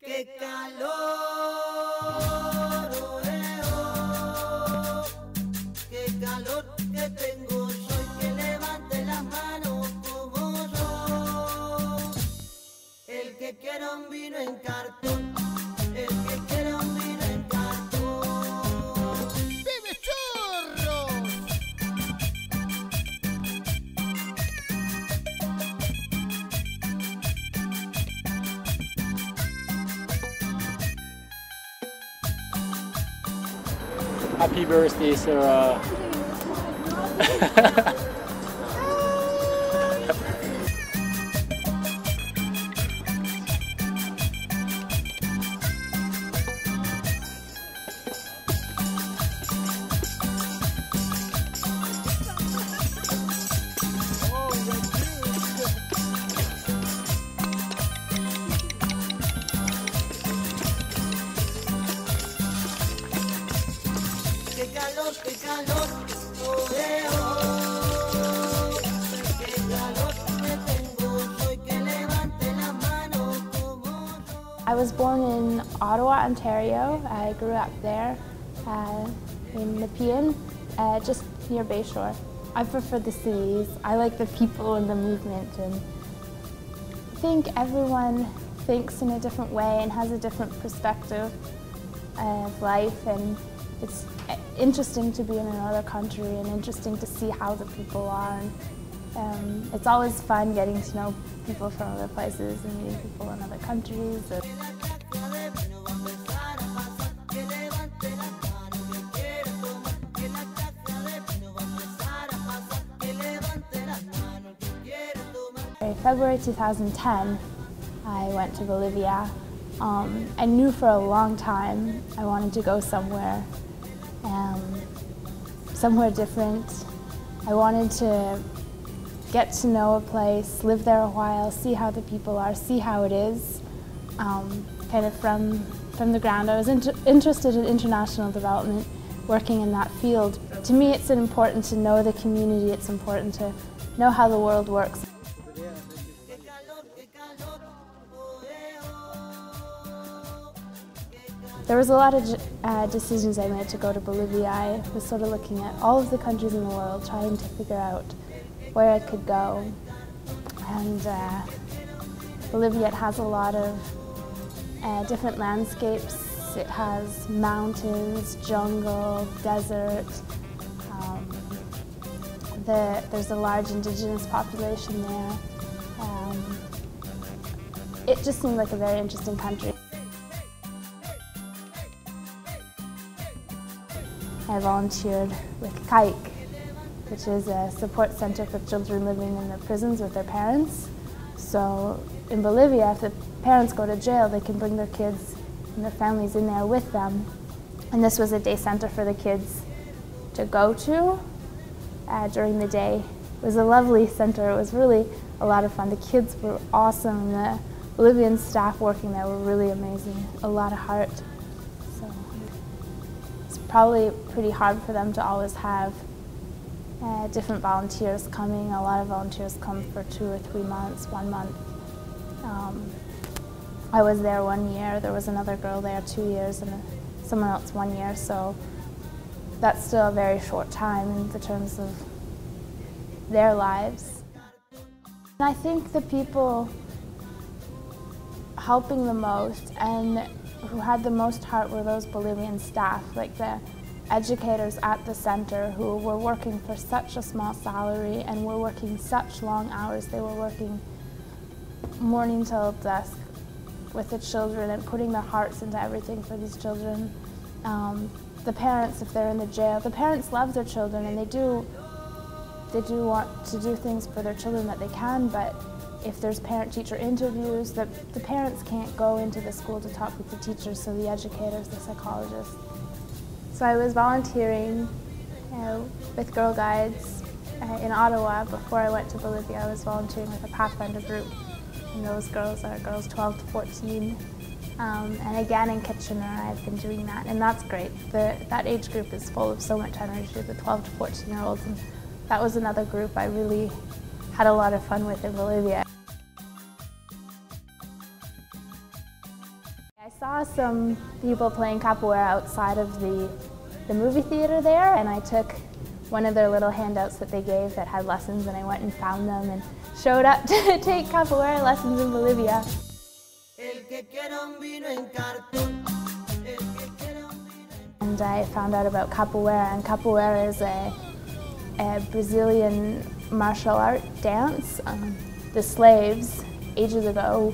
¡Qué calor! ¡Qué calor que tengo! Soy que levante las manos como yo. El que quiera un vino en cartón, el que quiera un vino en cartón. ¡Vive churros! Happy birthday, Sarah. ¡Qué calor! ¡Oh, oh! ¡Qué calor que tengo! Soy que levante la mano como yo. I was born in Ottawa, Ontario. I grew up there in Nepean, just near Bayshore. I prefer the cities. I like the people and the movement, and I think everyone thinks in a different way and has a different perspective of life, and it's interesting to be in another country and interesting to see how the people are. And, it's always fun getting to know people from other places and meeting people in other countries. In February 2010, I went to Bolivia. I knew for a long time I wanted to go somewhere different. I wanted to get to know a place, live there a while, see how the people are, see how it is, kind of from the ground. I was interested in international development, working in that field. To me, it's important to know the community, it's important to know how the world works. There was a lot of decisions I made to go to Bolivia. I was sort of looking at all of the countries in the world, trying to figure out where I could go. And Bolivia has a lot of different landscapes. It has mountains, jungle, desert. There's a large indigenous population there. It just seemed like a very interesting country. I volunteered with CAIC, which is a support center for children living in the prisons with their parents. So in Bolivia, if the parents go to jail, they can bring their kids and their families in there with them. And this was a day center for the kids to go to during the day. It was a lovely center. It was really a lot of fun. The kids were awesome. The Bolivian staff working there were really amazing. A lot of heart. Probably pretty hard for them to always have different volunteers coming. A lot of volunteers come for 2 or 3 months, 1 month. I was there 1 year. There was another girl there 2 years and someone else 1 year. So that's still a very short time in the terms of their lives. And I think the people helping the most and who had the most heart were those Bolivian staff, like the educators at the center who were working for such a small salary and were working such long hours. They were working morning till dusk with the children and putting their hearts into everything for these children. The parents, if they're in the jail, the parents love their children and they do want to do things for their children that they can, but if there's parent-teacher interviews, the parents can't go into the school to talk with the teachers, so the educators, the psychologists. So I was volunteering with Girl Guides in Ottawa. Before I went to Bolivia, I was volunteering with a Pathfinder group, and those girls are girls 12 to 14. And again in Kitchener, I've been doing that, and that's great. That age group is full of so much energy, the 12 to 14-year-olds, and that was another group I really had a lot of fun with in Bolivia. I saw some people playing capoeira outside of the movie theater there, and I took one of their little handouts that they gave that had lessons, and I went and found them and showed up to take capoeira lessons in Bolivia. And I found out about capoeira, and capoeira is a Brazilian martial art dance. The slaves, ages ago,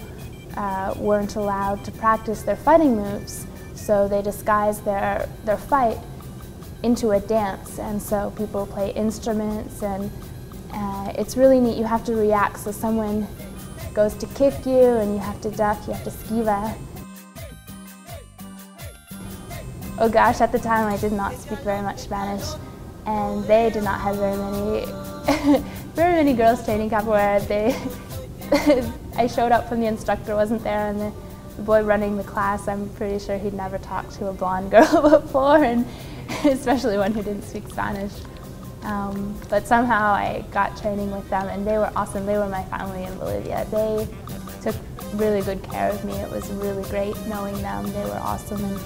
weren't allowed to practice their fighting moves, so they disguised their fight into a dance, and so people play instruments, and it's really neat. You have to react, so someone goes to kick you and you have to duck, you have to esquiva. Oh gosh, at the time I did not speak very much Spanish, and they did not have very many girls training capoeira. I showed up when the instructor wasn't there, and the boy running the class, I'm pretty sure he'd never talked to a blonde girl before, and especially one who didn't speak Spanish. But somehow I got training with them, and they were awesome. They were my family in Bolivia. They took really good care of me. It was really great knowing them. They were awesome.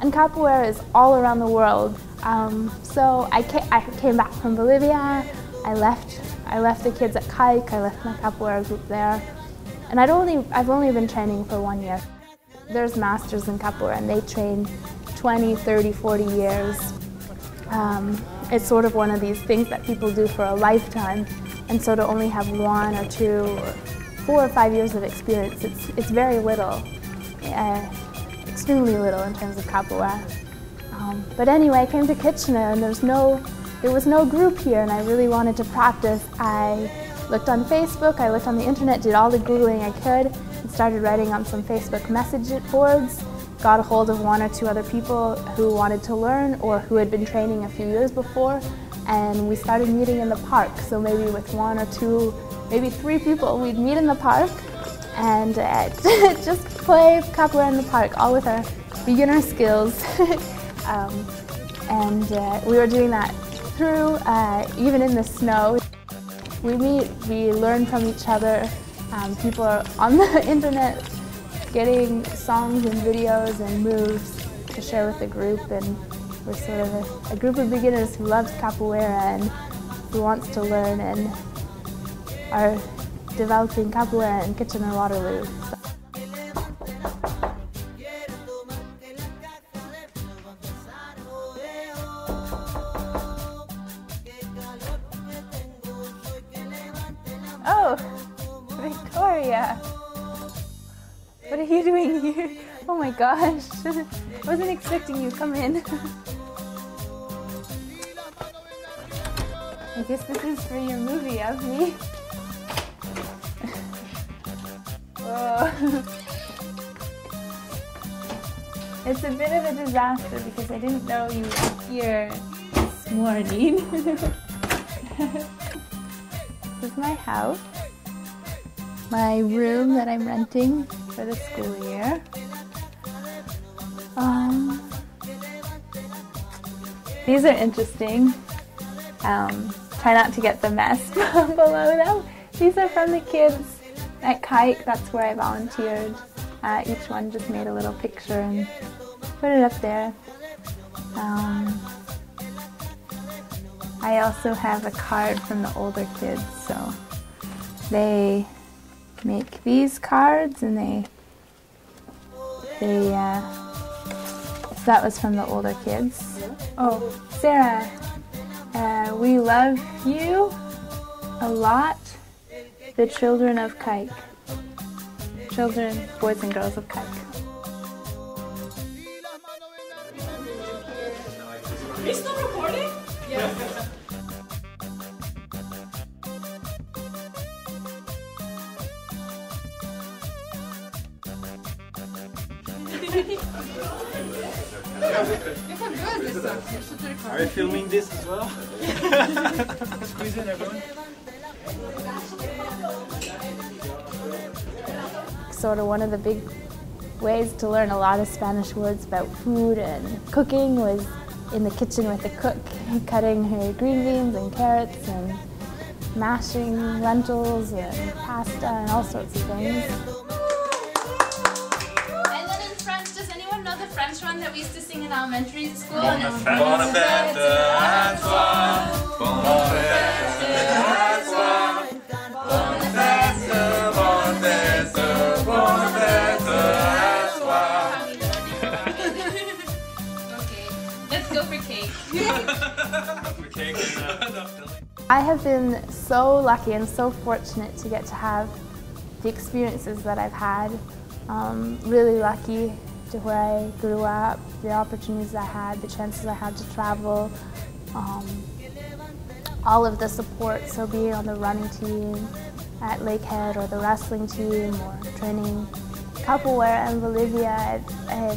And capoeira is all around the world. So I came back from Bolivia. I left the kids at Kike. I left my capoeira group there, and I've only been training for 1 year. There's masters in capoeira, and they train 20, 30, 40 years. It's sort of one of these things that people do for a lifetime, and so to only have 1 or 2 or 4 or 5 years of experience, it's very little, extremely little in terms of capoeira. But anyway, I came to Kitchener, and there was no group here, and I really wanted to practice. I looked on Facebook, I looked on the internet, did all the Googling I could, and started writing on some Facebook message boards. Got a hold of 1 or 2 other people who wanted to learn or who had been training a few years before, and we started meeting in the park. So maybe with 1 or 2, maybe 3 people, we'd meet in the park and just play capoeira in the park, all with our beginner skills. We were doing that through, even in the snow. We meet, we learn from each other. People are on the internet getting songs and videos and moves to share with the group, and we're sort of a group of beginners who loves capoeira and who wants to learn and are developing capoeira in Kitchener-Waterloo. Oh, Victoria! What are you doing here? Oh my gosh, I wasn't expecting you. Come in. I guess this is for your movie of me. Oh. It's a bit of a disaster because I didn't know you were here this morning. This is my house. My room that I'm renting for the school year. These are interesting. Try not to get the mess below them. These are from the kids at Kike. That's where I volunteered. Each one just made a little picture and put it up there. I also have a card from the older kids, so they make these cards, and so that was from the older kids. Oh, Sarah, we love you a lot, the children of Kike. Children, boys and girls of Kike. Are you still recording? Yes. Look how good this is. Are you filming this as well? Squeeze in, everyone. Sort of one of the big ways to learn a lot of Spanish words about food and cooking was in the kitchen with the cook, cutting her green beans and carrots and mashing lentils and pasta and all sorts of things. And then in French, does anyone know the French one that we used to sing in elementary school? Bonne fête à toi, bonne fête à toi, bonne fête, bonne fête, bonne fête à toi. Okay, let's go for cake. For cake and I have been so lucky and so fortunate to get to have the experiences that I've had. Really lucky to where I grew up, the opportunities I had, the chances I had to travel, all of the support, so being on the running team at Lakehead or the wrestling team or training capoeira in Bolivia,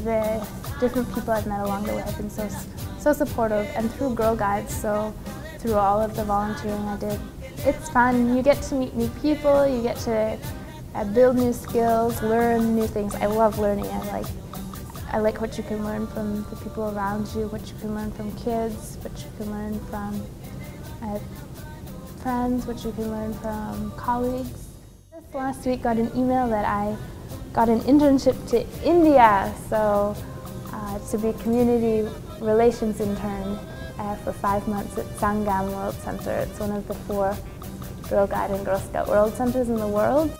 the different people I've met along the way have been so supportive, and through Girl Guides, so through all of the volunteering I did. It's fun, you get to meet new people, you get to build new skills, learn new things. I love learning. I like what you can learn from the people around you, what you can learn from kids, what you can learn from friends, what you can learn from colleagues. Just last week got an email that I got an internship to India, so to be community relations intern for 5 months at Sangam World Center. It's one of the 4 Girl Guide and Girl Scout World Centers in the world.